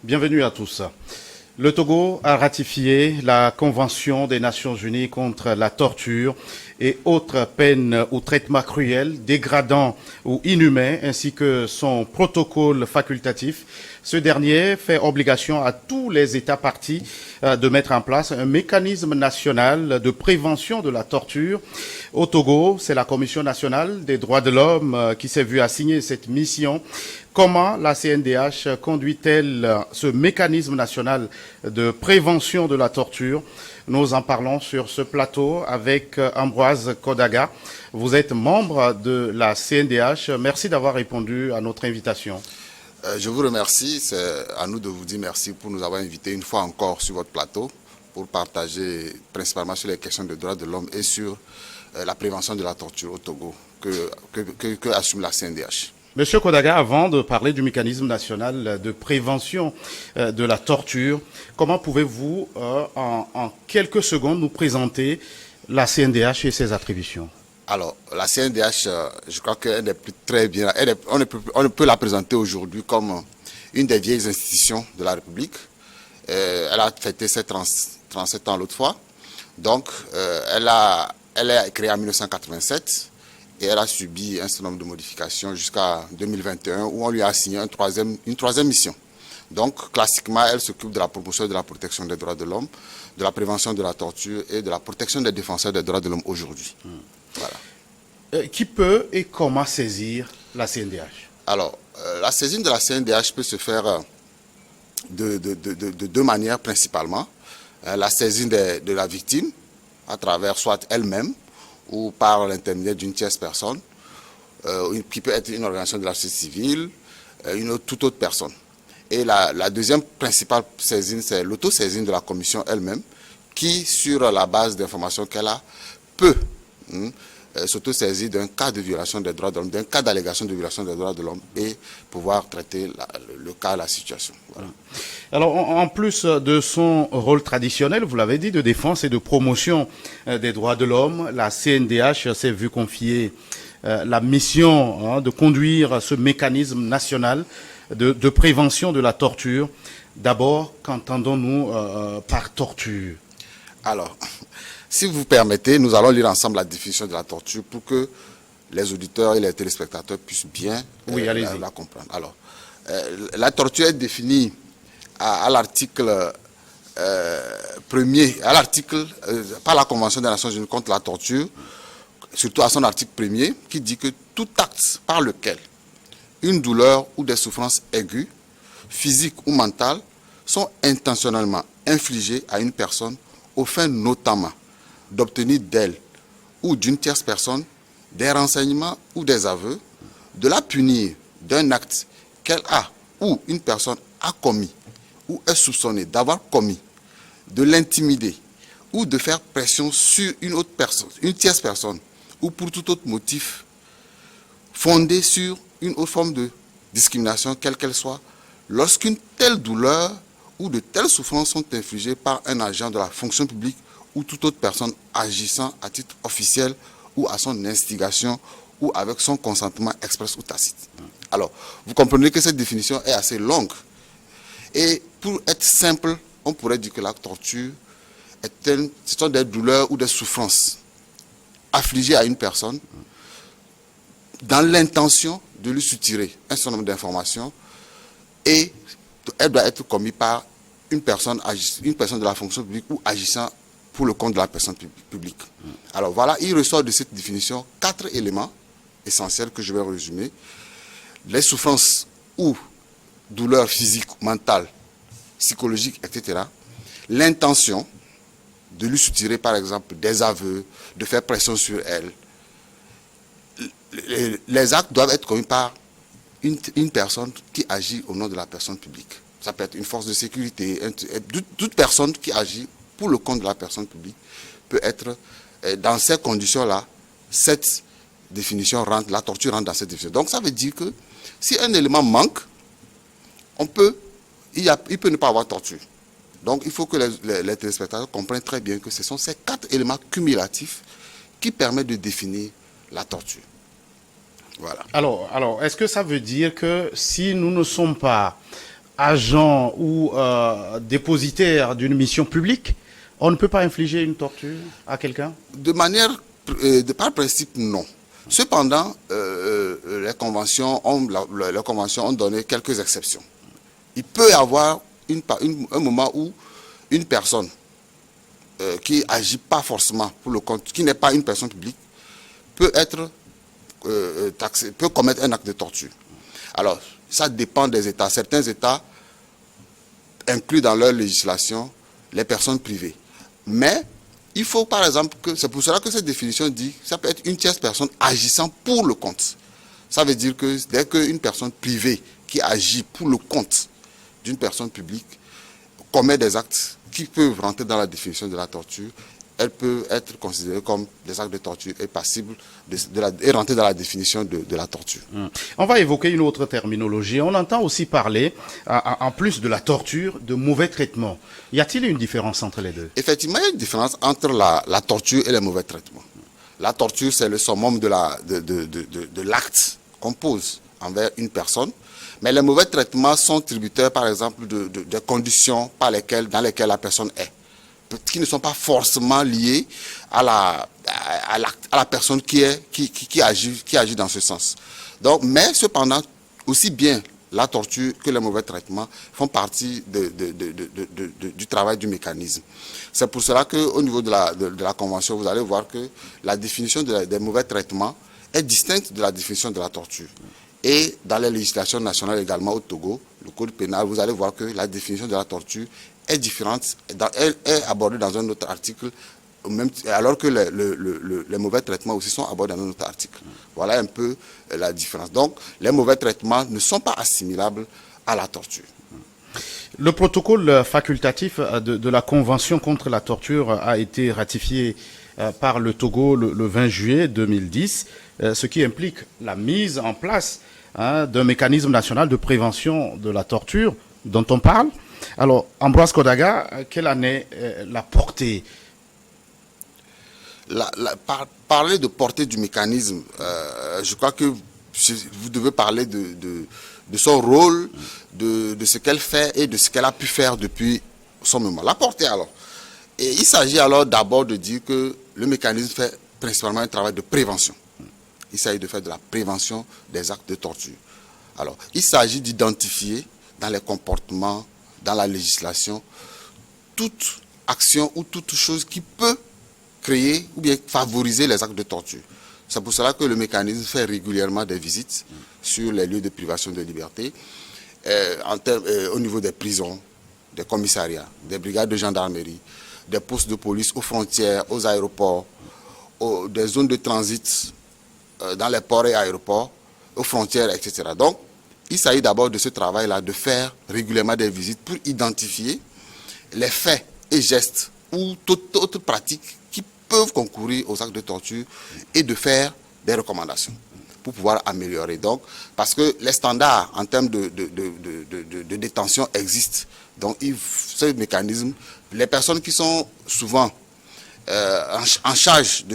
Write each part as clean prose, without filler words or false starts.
Bienvenue à tous. Le Togo a ratifié la Convention des Nations Unies contre la torture et autres peines ou traitements cruels, dégradants ou inhumains, ainsi que son protocole facultatif. Ce dernier fait obligation à tous les États partis de mettre en place un mécanisme national de prévention de la torture. Au Togo, c'est la Commission nationale des droits de l'homme qui s'est vue assigner cette mission. Comment la CNDH conduit-elle ce mécanisme national de prévention de la torture? Nous en parlons sur ce plateau avec Ambroise Kodaga. Vous êtes membre de la CNDH. Merci d'avoir répondu à notre invitation. Je vous remercie. C'est à nous de vous dire merci pour nous avoir invités une fois encore sur votre plateau pour partager principalement sur les questions de droits de l'homme et sur la prévention de la torture au Togo que assume la CNDH. Monsieur Kodaga, avant de parler du mécanisme national de prévention de la torture, comment pouvez-vous, en quelques secondes, nous présenter la CNDH et ses attributions? Alors, la CNDH, je crois qu'elle n'est plus très bien. On ne peut la présenter aujourd'hui comme une des vieilles institutions de la République. Elle a fêté ses 37 ans l'autre fois. Donc, elle est créée en 1987. Et elle a subi un certain nombre de modifications jusqu'à 2021 où on lui a assigné une troisième mission. Donc, classiquement, elle s'occupe de la promotion et de la protection des droits de l'homme, de la prévention de la torture et de la protection des défenseurs des droits de l'homme aujourd'hui. Voilà. Qui peut et comment saisir la CNDH? Alors, la saisine de la CNDH peut se faire de deux manières principalement. La saisine de la victime, à travers soit elle-même, ou par l'intermédiaire d'une tierce personne, qui peut être une organisation de la société civile, toute autre personne. Et la deuxième principale saisine, c'est l'autosaisine de la commission elle-même, qui, sur la base d'informations qu'elle a, peut s'autosaisir d'un cas de violation des droits de l'homme, d'un cas d'allégation de violation des droits de l'homme et pouvoir traiter le cas, la situation. Voilà. Alors, en plus de son rôle traditionnel, vous l'avez dit, de défense et de promotion des droits de l'homme, la CNDH s'est vue confier la mission de conduire ce mécanisme national de prévention de la torture. D'abord, qu'entendons-nous par torture? Alors, si vous permettez, nous allons lire ensemble la définition de la torture pour que les auditeurs et les téléspectateurs puissent bien la comprendre. Alors, la torture est définie à l'article par la Convention des Nations Unies contre la torture, surtout à son article 1er, qui dit que tout acte par lequel une douleur ou des souffrances aiguës, physiques ou mentales, sont intentionnellement infligées à une personne aux fins notamment d'obtenir d'elle ou d'une tierce personne des renseignements ou des aveux, de la punir d'un acte qu'elle a ou une personne a commis ou est soupçonnée d'avoir commis, de l'intimider ou de faire pression sur une autre personne, une tierce personne, ou pour tout autre motif fondé sur une autre forme de discrimination, quelle qu'elle soit, lorsqu'une telle douleur ou de telles souffrances sont infligées par un agent de la fonction publique ou toute autre personne agissant à titre officiel ou à son instigation ou avec son consentement express ou tacite. Alors, vous comprenez que cette définition est assez longue. Et pour être simple, on pourrait dire que la torture ce sont des douleurs ou des souffrances affligées à une personne dans l'intention de lui soutirer un certain nombre d'informations et elle doit être commise par une personne de la fonction publique ou agissant pour le compte de la personne publique. Alors voilà, il ressort de cette définition 4 éléments essentiels que je vais résumer. Les souffrances ou douleurs physiques, mentales, psychologiques, etc. L'intention de lui soutirer par exemple des aveux, de faire pression sur elle. Les actes doivent être commis par une personne qui agit au nom de la personne publique. Ça peut être une force de sécurité, toute personne qui agit pour le compte de la personne publique peut être, dans ces conditions-là, cette définition rentre, la torture rentre dans cette définition. Donc ça veut dire que si un élément manque, il peut ne pas avoir torture. Donc il faut que les téléspectateurs comprennent très bien que ce sont ces 4 éléments cumulatifs qui permettent de définir la torture. Voilà. Alors, est-ce que ça veut dire que si nous ne sommes pas agent ou dépositaire d'une mission publique, on ne peut pas infliger une torture à quelqu'un? Par principe, non. Cependant, les conventions ont donné quelques exceptions. Il peut y avoir un moment où une personne qui agit pas forcément pour le compte, qui n'est pas une personne publique, peut être taxé, peut commettre un acte de torture. Alors, ça dépend des États. Certains États incluent dans leur législation les personnes privées. Mais il faut par exemple que, c'est pour cela que cette définition dit que ça peut être une tierce personne agissant pour le compte. Ça veut dire que dès qu'une personne privée qui agit pour le compte d'une personne publique commet des actes qui peuvent rentrer dans la définition de la torture, elle peut être considérée comme des actes de torture et passible et rentrer dans la définition de la torture. On va évoquer une autre terminologie. On entend aussi parler, en plus de la torture, de mauvais traitements. Y a-t-il une différence entre les deux? Effectivement, il y a une différence entre la torture et les mauvais traitements. La torture, c'est le summum de l'acte qu'on pose envers une personne. Mais les mauvais traitements sont tributaires, par exemple, de conditions dans lesquelles la personne est, qui ne sont pas forcément liées à la personne qui agit dans ce sens. Donc, mais cependant, aussi bien la torture que les mauvais traitements font partie du travail du mécanisme. C'est pour cela qu'au niveau de la Convention, vous allez voir que la définition des mauvais traitements est distincte de la définition de la torture. Et dans les législations nationales également au Togo, le code pénal, vous allez voir que la définition de la torture est différente, elle est abordée dans un autre article, alors que les mauvais traitements aussi sont abordés dans un autre article. Voilà un peu la différence. Donc, les mauvais traitements ne sont pas assimilables à la torture. Le protocole facultatif de la Convention contre la torture a été ratifié par le Togo le 20 juillet 2010, ce qui implique la mise en place d'un mécanisme national de prévention de la torture dont on parle. Alors, Ambroise Kodaga, quelle en est la portée? Parler de portée du mécanisme, je crois que vous devez parler de son rôle, de ce qu'elle fait et de ce qu'elle a pu faire depuis son moment. La portée alors. Et il s'agit alors d'abord de dire que le mécanisme fait principalement un travail de prévention. Il s'agit de faire de la prévention des actes de torture. Alors, il s'agit d'identifier dans les comportements, dans la législation, toute action ou toute chose qui peut créer ou bien favoriser les actes de torture. C'est pour cela que le mécanisme fait régulièrement des visites sur les lieux de privation de liberté, au niveau des prisons, des commissariats, des brigades de gendarmerie, des postes de police aux frontières, aux aéroports, des zones de transit dans les ports et aéroports, aux frontières, etc. Donc, il s'agit d'abord de ce travail-là, de faire régulièrement des visites pour identifier les faits et gestes ou toute autre pratique qui peuvent concourir aux actes de torture et de faire des recommandations pour pouvoir améliorer. Donc, parce que les standards en termes de détention existent. Donc, ce mécanisme, les personnes qui sont souvent en charge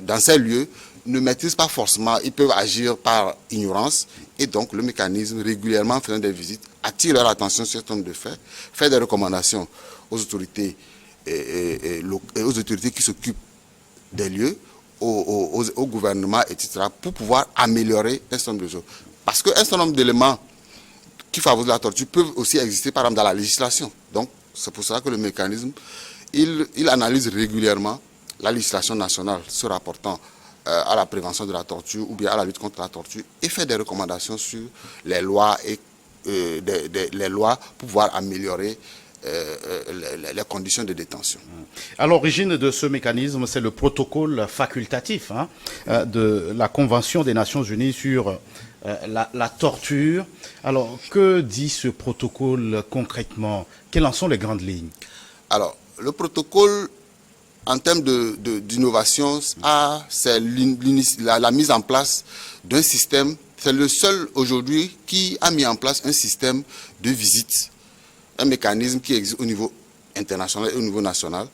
dans ces lieux ne maîtrisent pas forcément, ils peuvent agir par ignorance et donc le mécanisme régulièrement en faisant des visites attire leur attention sur un certain nombre de faits, fait des recommandations aux autorités et aux autorités qui s'occupent des lieux, au gouvernement, etc., pour pouvoir améliorer un certain nombre de choses. Parce qu'un certain nombre d'éléments qui favorisent la torture peuvent aussi exister, par exemple, dans la législation. Donc, c'est pour cela que le mécanisme, il analyse régulièrement la législation nationale se rapportant à la prévention de la torture ou bien à la lutte contre la torture et fait des recommandations sur les lois et les lois pour pouvoir améliorer les conditions de détention. À l'origine de ce mécanisme, c'est le protocole facultatif de la Convention des Nations Unies sur la torture. Alors, que dit ce protocole concrètement? Quelles en sont les grandes lignes? Alors, le protocole, en termes d'innovation, c'est la mise en place d'un système. C'est le seul aujourd'hui qui a mis en place un système de visite, un mécanisme qui existe au niveau international et au niveau national.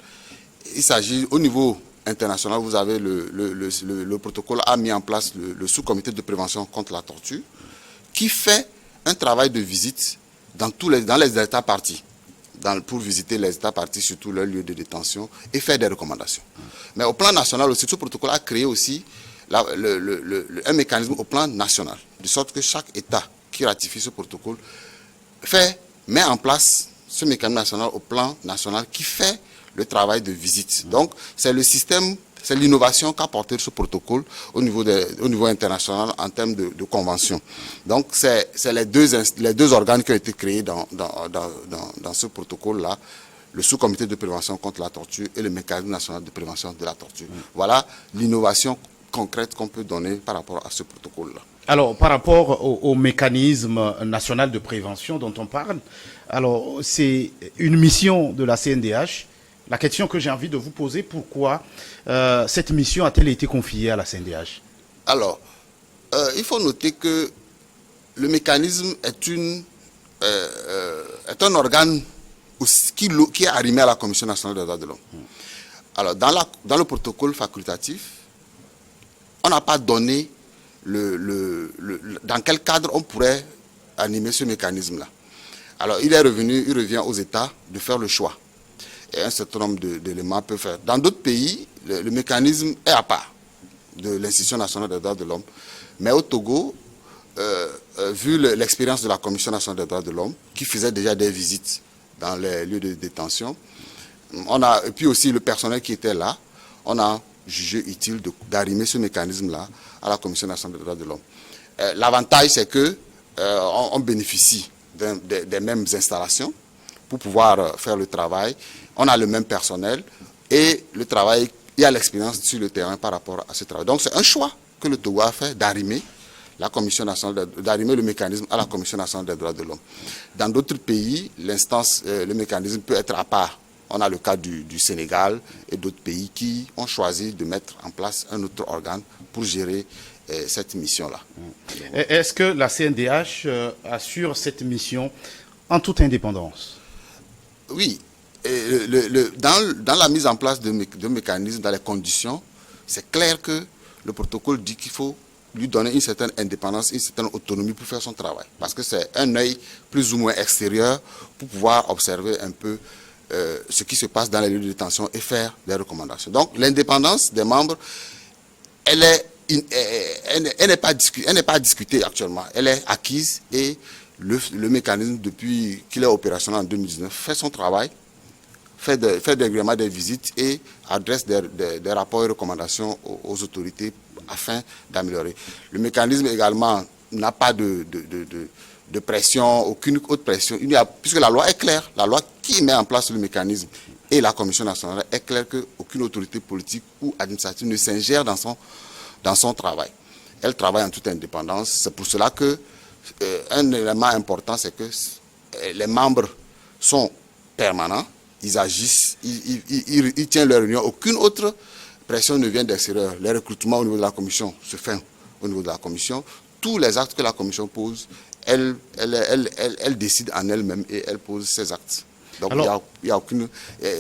Il s'agit, au niveau international, vous avez le protocole a mis en place le sous-comité de prévention contre la torture, qui fait un travail de visite dans les États partis, pour visiter les États partis, surtout leurs lieux de détention, et faire des recommandations. Mais au plan national aussi, ce protocole a créé aussi un mécanisme au plan national, de sorte que chaque État qui ratifie ce protocole met en place ce mécanisme national au plan national qui fait le travail de visite. Donc, c'est le système, c'est l'innovation qu'a porté ce protocole au niveau international en termes de convention. Donc, c'est les deux organes qui ont été créés dans ce protocole-là, le sous-comité de prévention contre la torture et le mécanisme national de prévention de la torture. Voilà l'innovation concrète qu'on peut donner par rapport à ce protocole-là. Alors, par rapport au mécanisme national de prévention dont on parle, alors c'est une mission de la CNDH. La question que j'ai envie de vous poser, pourquoi cette mission a-t-elle été confiée à la CNDH? Alors, il faut noter que le mécanisme est un organe qui est arrimé à la Commission nationale des droits de l'homme. Alors, dans le protocole facultatif, on n'a pas donné dans quel cadre on pourrait animer ce mécanisme-là. Alors, il revient aux États de faire le choix. Et un certain nombre d'éléments peuvent faire. Dans d'autres pays, le mécanisme est à part de l'Institution nationale des droits de l'homme. Mais au Togo, vu l'expérience de la Commission nationale des droits de l'homme, qui faisait déjà des visites dans les lieux de détention, et puis aussi le personnel qui était là, on a jugé utile d'arrimer ce mécanisme-là à la Commission nationale des droits de l'homme. L'avantage, c'est qu'on bénéficie des mêmes installations pour pouvoir faire le travail. On a le même personnel et le travail, il y a l'expérience sur le terrain par rapport à ce travail. Donc c'est un choix que le Togo a fait d'arrimer le mécanisme à la Commission nationale des droits de l'homme. Dans d'autres pays, le mécanisme peut être à part. On a le cas du Sénégal et d'autres pays qui ont choisi de mettre en place un autre organe pour gérer cette mission-là. Est-ce que la CNDH assure cette mission en toute indépendance? Oui. Dans la mise en place de mécanismes, dans les conditions, c'est clair que le protocole dit qu'il faut lui donner une certaine indépendance, une certaine autonomie pour faire son travail. Parce que c'est un œil plus ou moins extérieur pour pouvoir observer un peu ce qui se passe dans les lieux de détention et faire des recommandations. Donc l'indépendance des membres, elle n'est pas discutée actuellement. Elle est acquise et le mécanisme, depuis qu'il est opérationnel en 2019, fait son travail, fait régulièrement des visites et adresse des rapports et recommandations aux autorités afin d'améliorer. Le mécanisme également n'a pas de pression, aucune autre pression. Puisque la loi est claire, la loi qui met en place le mécanisme et la Commission nationale est claire qu'aucune autorité politique ou administrative ne s'ingère dans son travail. Elle travaille en toute indépendance. C'est pour cela que un élément important, c'est que les membres sont permanents, ils agissent, ils tiennent leur réunion. Aucune autre pression ne vient d'extérieur. Les recrutements au niveau de la commission se font au niveau de la commission. Tous les actes que la commission pose, elle décide en elle-même et elle pose ses actes. Donc alors, il y a aucune...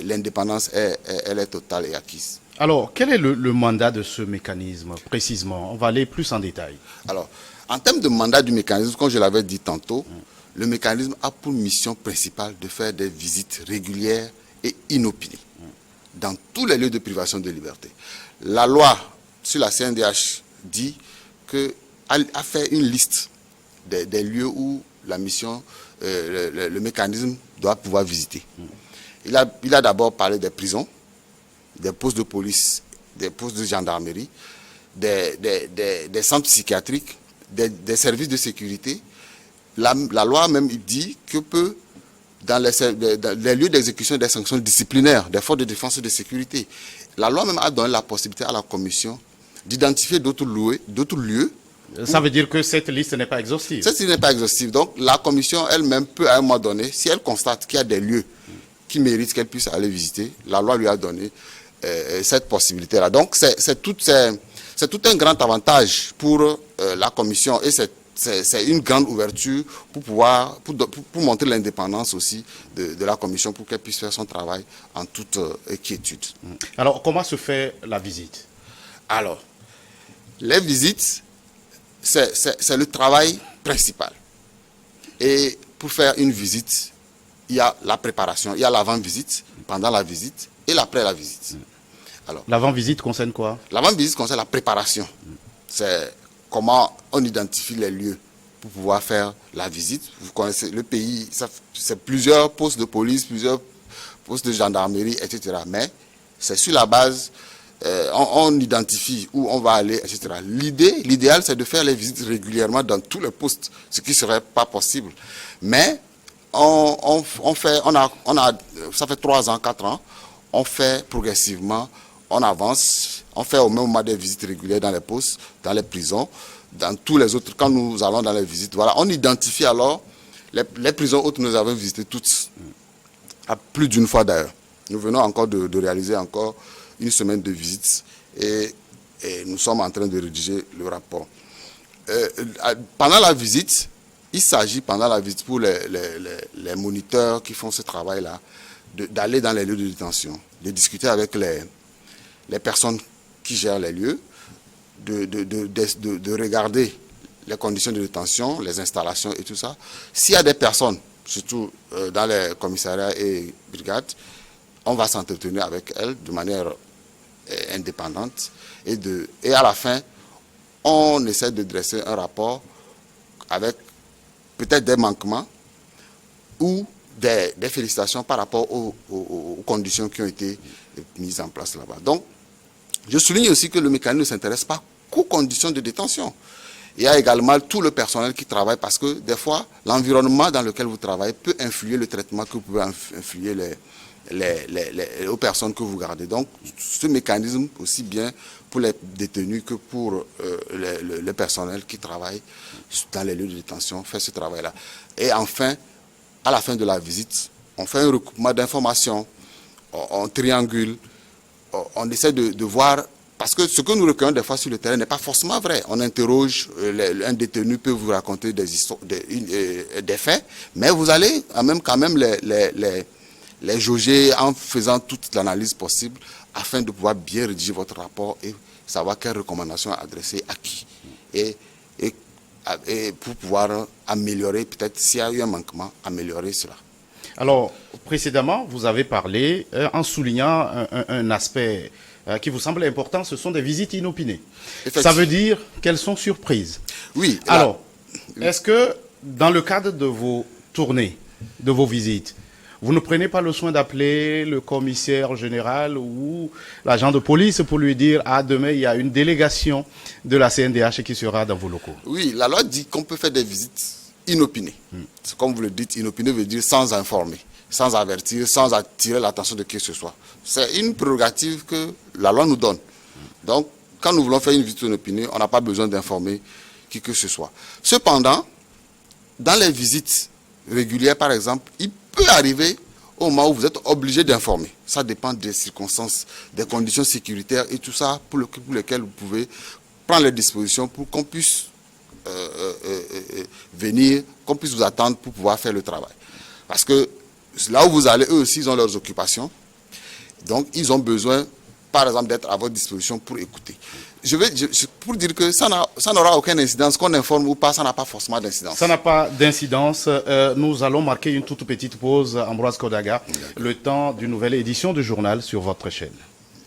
L'indépendance, elle est totale et acquise. Alors, quel est le mandat de ce mécanisme, précisément? On va aller plus en détail. Alors, en termes de mandat du mécanisme, comme je l'avais dit tantôt, le mécanisme a pour mission principale de faire des visites régulières et inopinées dans tous les lieux de privation de liberté. La loi sur la CNDH dit a fait une liste des lieux où la mission, le mécanisme doit pouvoir visiter. Il a d'abord parlé des prisons, des postes de police, des postes de gendarmerie, des centres psychiatriques, des services de sécurité. La loi même dit que dans les lieux d'exécution des sanctions disciplinaires, des forces de défense et de sécurité, la loi même a donné la possibilité à la commission d'identifier d'autres lieux. Ça veut dire que cette liste n'est pas exhaustive. Cette liste n'est pas exhaustive. Donc la commission elle-même peut à un moment donné, si elle constate qu'il y a des lieux qui méritent qu'elle puisse aller visiter, la loi lui a donné cette possibilité-là. Donc c'est tout un grand avantage pour la commission et c'est une grande ouverture pour montrer l'indépendance aussi de la commission pour qu'elle puisse faire son travail en toute quiétude. Alors, comment se fait la visite? Alors, les visites, c'est le travail principal. Et pour faire une visite, il y a la préparation, il y a l'avant-visite, pendant la visite et l'après la visite. Alors, l'avant-visite concerne quoi? L'avant-visite concerne la préparation. C'est comment on identifie les lieux pour pouvoir faire la visite. Vous connaissez le pays, c'est plusieurs postes de police, plusieurs postes de gendarmerie, etc. Mais c'est sur la base, on identifie où on va aller, etc. L'idéal, c'est de faire les visites régulièrement dans tous les postes, ce qui ne serait pas possible. Mais ça fait 3 ans, 4 ans, on fait progressivement, on avance, on fait au même moment des visites régulières dans les postes, dans les prisons, dans tous les autres, quand nous allons dans les visites, voilà, on identifie alors les prisons autres, nous avons visité toutes, à plus d'une fois d'ailleurs. Nous venons encore de réaliser encore une semaine de visites et nous sommes en train de rédiger le rapport. Pendant la visite, il s'agit pendant la visite pour les moniteurs qui font ce travail-là, d'aller dans les lieux de détention, de discuter avec les personnes qui gèrent les lieux, de regarder les conditions de détention, les installations et tout ça. S'il y a des personnes, surtout dans les commissariats et brigades, on va s'entretenir avec elles de manière indépendante et à la fin, on essaie de dresser un rapport avec peut-être des manquements ou des félicitations par rapport aux conditions qui ont été mises en place là-bas. Donc, je souligne aussi que le mécanisme ne s'intéresse pas qu'aux conditions de détention. Il y a également tout le personnel qui travaille parce que des fois, l'environnement dans lequel vous travaillez peut influer le traitement que vous pouvez influer aux personnes que vous gardez. Donc, ce mécanisme, aussi bien pour les détenus que pour le personnel qui travaille dans les lieux de détention, fait ce travail-là. Et enfin, à la fin de la visite, on fait un recoupement d'informations, on triangule, on essaie de voir, parce que ce que nous recueillons des fois sur le terrain n'est pas forcément vrai. On interroge, un détenu peut vous raconter des faits, mais vous allez quand même les jauger en faisant toute l'analyse possible afin de pouvoir bien rédiger votre rapport et savoir quelles recommandations adresser à qui. Et pour pouvoir améliorer, peut-être s'il y a eu un manquement, améliorer cela. Alors, précédemment, vous avez parlé, en soulignant un aspect qui vous semble important, ce sont des visites inopinées. Ça veut dire qu'elles sont surprises. Oui. Alors, est-ce que dans le cadre de vos tournées, de vos visites, vous ne prenez pas le soin d'appeler le commissaire général ou l'agent de police pour lui dire « Ah, demain, il y a une délégation de la CNDH qui sera dans vos locaux ». Oui, la loi dit qu'on peut faire des visites inopinées. Comme vous le dites, inopiné veut dire sans informer, sans avertir, sans attirer l'attention de qui que ce soit. C'est une prérogative que la loi nous donne. Donc, quand nous voulons faire une visite inopinée, on n'a pas besoin d'informer qui que ce soit. Cependant, dans les visites régulières, par exemple, il peut arriver au moment où vous êtes obligé d'informer. Ça dépend des circonstances, des conditions sécuritaires et tout ça pour lesquelles vous pouvez prendre les dispositions pour qu'on puisse venir, qu'on puisse vous attendre pour pouvoir faire le travail. Parce que là où vous allez, eux aussi, ils ont leurs occupations. Donc, ils ont besoin, par exemple, d'être à votre disposition pour écouter. Pour dire que ça n'aura aucune incidence, qu'on informe ou pas, ça n'a pas forcément d'incidence. Ça n'a pas d'incidence. Nous allons marquer une toute petite pause, Ambroise Kodaga, le temps d'une nouvelle édition du journal sur votre chaîne.